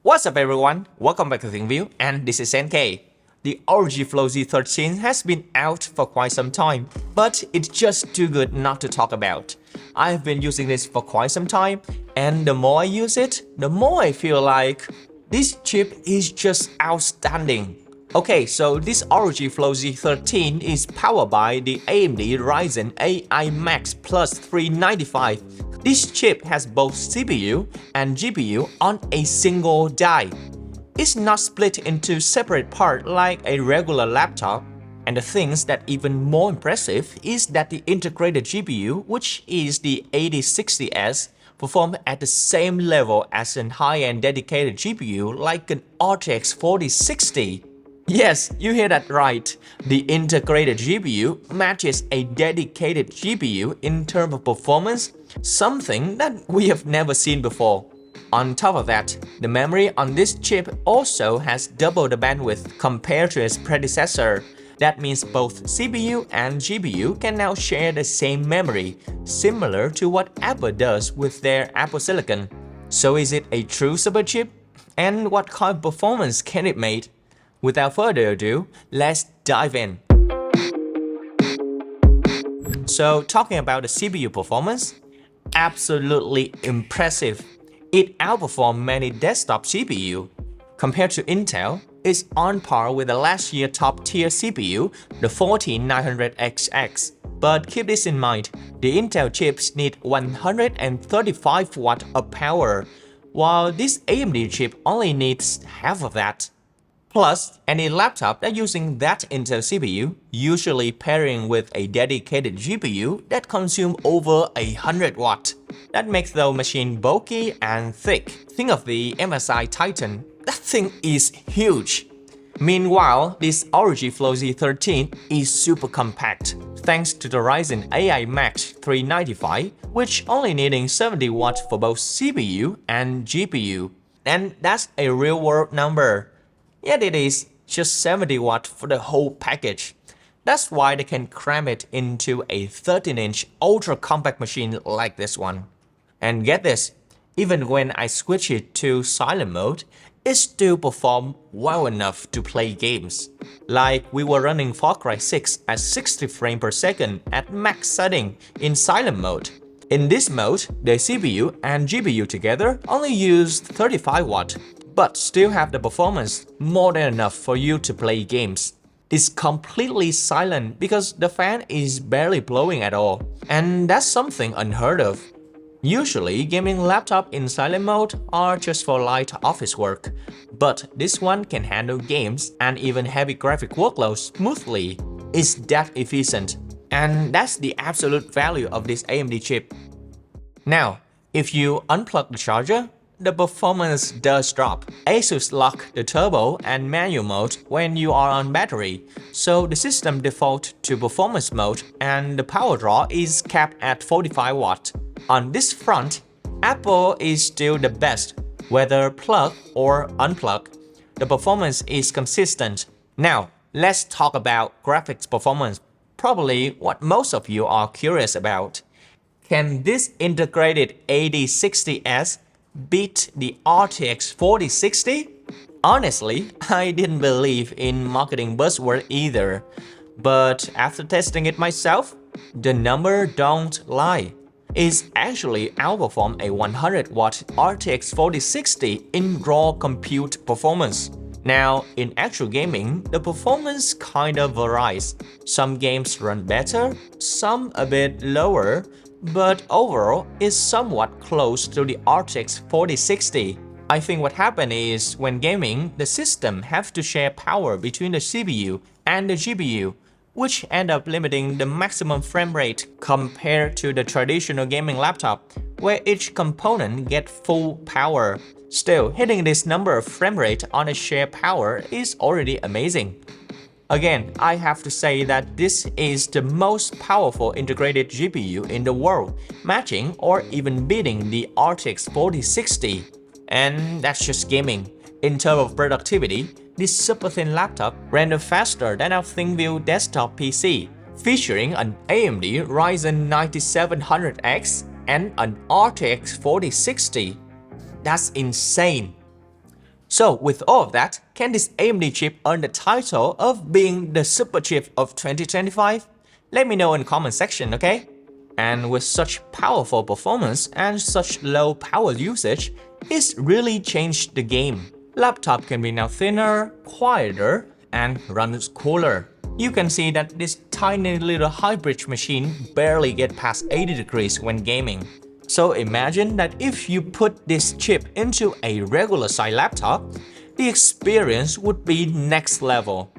What's up everyone, welcome back to ThinkView and this is NK. The ROG Flow Z13 has been out for quite some time, but it's just too good not to talk about. I've been using this for quite some time and the more I use it, the more I feel like this chip is just outstanding. Okay, so this ROG Flow Z13 is powered by the AMD Ryzen AI Max+395. This chip has both CPU and GPU on a single die. It's not split into separate parts like a regular laptop. And the things that even more impressive is that the integrated GPU, which is the 8060S, performs at the same level as a high-end dedicated GPU like an RTX 4060. Yes, you hear that right. The integrated GPU matches a dedicated GPU in terms of performance, something that we have never seen before. On top of that, the memory on this chip also has double the bandwidth compared to its predecessor. That means both CPU and GPU can now share the same memory, similar to what Apple does with their Apple Silicon. So is it a true superchip? And what kind of performance can it make? Without further ado, let's dive in. So talking about the CPU performance, absolutely impressive. It outperformed many desktop CPU. Compared to Intel, it's on par with the last year top-tier CPU, the 14900XX. But keep this in mind, the Intel chips need 135 watts of power, while this AMD chip only needs half of that. Plus, any laptop that using that Intel CPU, usually pairing with a dedicated GPU that consumes over 100 watts. That makes the machine bulky and thick. Think of the MSI Titan, that thing is huge. Meanwhile, this ROG Flow Z13 is super compact, thanks to the Ryzen AI Max+395, which only needing 70 watts for both CPU and GPU. And that's a real-world number. Yet it is just 70 watts for the whole package. That's why they can cram it into a 13-inch ultra-compact machine like this one. And get this, even when I switch it to silent mode, it still performs well enough to play games. Like we were running Far Cry 6 at 60 frames per second at max setting in silent mode. In this mode, the CPU and GPU together only used 35 watts. But still have the performance more than enough for you to play games. It's completely silent because the fan is barely blowing at all, and that's something unheard of. Usually, gaming laptops in silent mode are just for light office work, but this one can handle games and even heavy graphic workloads smoothly. It's that efficient, and that's the absolute value of this AMD chip. Now, if you unplug the charger, the performance does drop. Asus lock the turbo and manual mode when you are on battery, so the system defaults to performance mode and the power draw is capped at 45 watts. On this front, Apple is still the best, whether plug or unplug. The performance is consistent. Now, let's talk about graphics performance, probably what most of you are curious about. Can this integrated 8060S beat the RTX 4060? Honestly, I didn't believe in marketing buzzword either. But after testing it myself, the number don't lie. It's actually outperformed a 100 watt RTX 4060 in raw compute performance. Now, in actual gaming, the performance kinda varies. Some games run better, some a bit lower, but overall is somewhat close to the RTX 4060. I think what happened is when gaming, the system have to share power between the CPU and the GPU, which end up limiting the maximum frame rate compared to the traditional gaming laptop, where each component get full power. Still, hitting this number of frame rate on a shared power is already amazing. Again, I have to say that this is the most powerful integrated GPU in the world, matching or even beating the RTX 4060. And that's just gaming. In terms of productivity, this super thin laptop renders faster than our ThinkView desktop PC, featuring an AMD Ryzen 9700X and an RTX 4060. That's insane. So with all of that, can this AMD chip earn the title of being the Superchip of 2025? Let me know in the comment section, okay? And with such powerful performance and such low power usage, it's really changed the game. Laptop can be now thinner, quieter, and runs cooler. You can see that this tiny little hybrid machine barely gets past 80 degrees when gaming. So imagine that if you put this chip into a regular size laptop, the experience would be next level.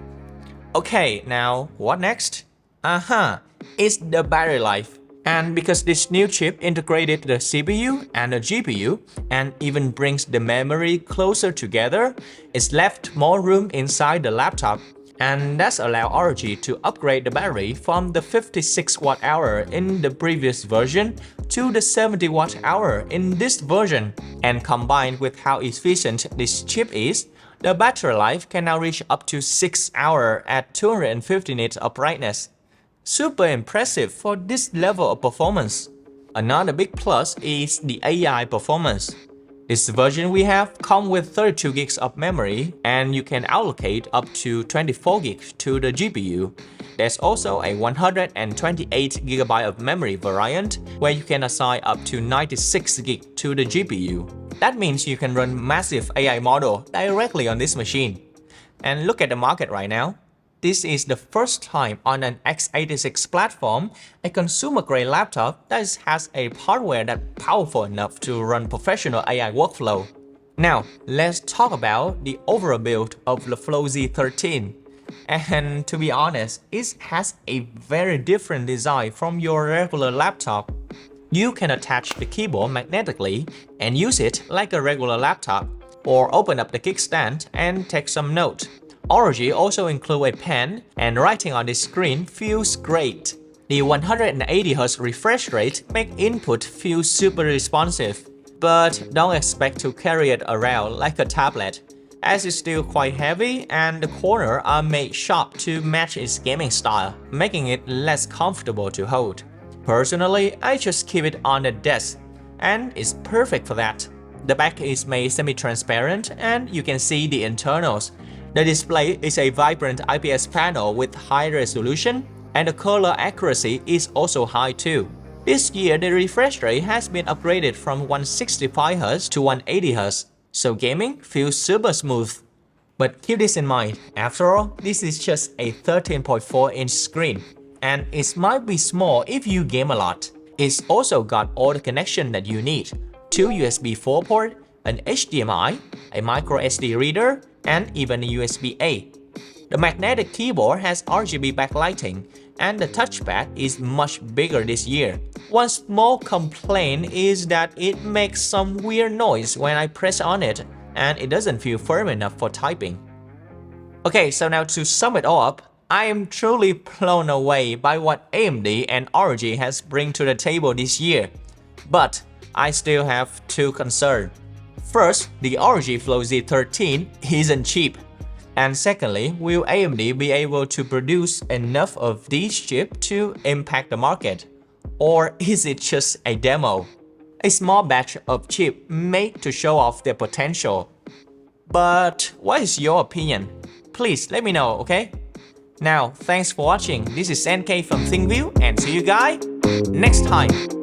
Okay, now what next? It's the battery life. And because this new chip integrated the CPU and the GPU and even brings the memory closer together, it's left more room inside the laptop. And that's allowed ROG to upgrade the battery from the 56 watt-hour in the previous version to the 70 watt-hour in this version. And combined with how efficient this chip is, the battery life can now reach up to 6 hours at 250 nits of brightness. Super impressive for this level of performance. Another big plus is the AI performance. This version we have comes with 32 gigs of memory and you can allocate up to 24 gigs to the GPU. There's also a 128 GB of memory variant where you can assign up to 96 gigs to the GPU. That means you can run massive AI model directly on this machine. And look at the market right now. This is the first time on an x86 platform, a consumer-grade laptop that has a hardware that's powerful enough to run professional AI workflow. Now, let's talk about the overall build of the Flow Z13. And to be honest, it has a very different design from your regular laptop. You can attach the keyboard magnetically and use it like a regular laptop, or open up the kickstand and take some notes. ROG also includes a pen, and writing on this screen feels great. The 180Hz refresh rate makes input feel super responsive, but don't expect to carry it around like a tablet, as it's still quite heavy and the corners are made sharp to match its gaming style, making it less comfortable to hold. Personally, I just keep it on the desk, and it's perfect for that. The back is made semi-transparent and you can see the internals. The display is a vibrant IPS panel with high resolution, and the color accuracy is also high too. This year, the refresh rate has been upgraded from 165Hz to 180Hz, so gaming feels super smooth. But keep this in mind, after all, this is just a 13.4-inch screen, and it might be small if you game a lot. It's also got all the connection that you need: 2 USB 4 ports, an HDMI, a micro SD reader, and even a USB-A. The magnetic keyboard has RGB backlighting, and the touchpad is much bigger this year. One small complaint is that it makes some weird noise when I press on it, and it doesn't feel firm enough for typing. Okay, so now to sum it all up, I am truly blown away by what AMD and ROG has bring to the table this year. But I still have two concerns. First, the ROG Flow Z13 isn't cheap. And secondly, will AMD be able to produce enough of these chips to impact the market? Or is it just a demo? A small batch of chips made to show off their potential? But what is your opinion? Please let me know, okay? Now, thanks for watching. This is NK from ThinkView, and see you guys next time.